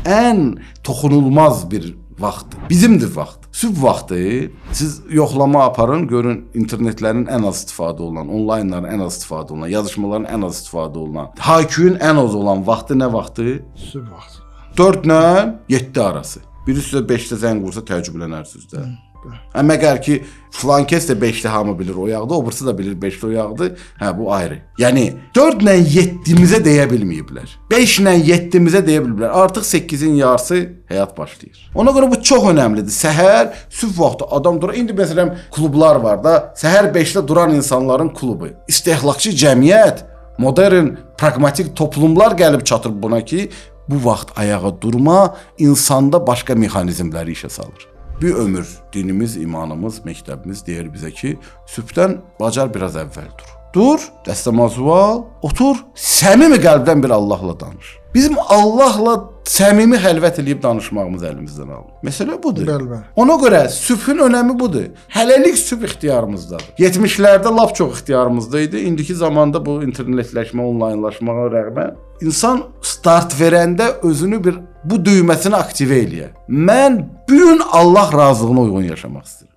ən toxunulmaz bir vaxtdır. Bizimdir vaxt. Sübh vaxtı siz yoxlama aparın, görün internetlərin ən az istifadə olunan, onlaynların ən az istifadə olunan, yazışmaların ən az istifadə olunan, hayküyün ən az olan vaxtı nə vaxtı? Sübh vaxtı. 4 ilə 7 arası. Biri sizə 5-də zəng vursa təəccüblənərsiniz də. Məgər ki, filan kəs də 5-də hamı bilir oyaqdı, o birisi də bilir 5-də oyaqdı. Hə, bu ayrı. Yəni 4 ilə 7-mizə deyə bilməyiblər. 5 ilə 7-mizə deyə biliblər. Artıq 8-in yarısı həyat başlayır. Ona görə bu çox önəmlidir. Səhər, sübh vaxtı adam durur. İndi məsələn klublar var da, səhər 5-də duran insanların klubu. İstehlakçı cəmiyyət, modern, pragmatik toplumlar gəlib çatır buna ki, bu vaxt ayağa durma insanda başqa mexanizmləri işə salır. Bir ömür dinimiz, imanımız, məktəbimiz deyir bizə ki, sübhdən bacar biraz əvvəl dur. Dur, dəstəmazı al, otur, səmimi qəlbdən bir Allahla danış. Bizim Allahla səmimi xəlvət eləyib danışmağımız əlimizdən alır. Məsələ budur. Bəli. Ona görə sübhün önəmi budur. Hələlik sübh ixtiyarımızdadır. 70-lərdə lap çox ixtiyarımızda idi. İndiki zamanda bu internetləşmə, onlaynlaşmağa rəğmən insan start verəndə özünü bir bu düyməsini aktivə eləyər. Mən bu gün Allah razılığına uyğun yaşamaq istəyirəm.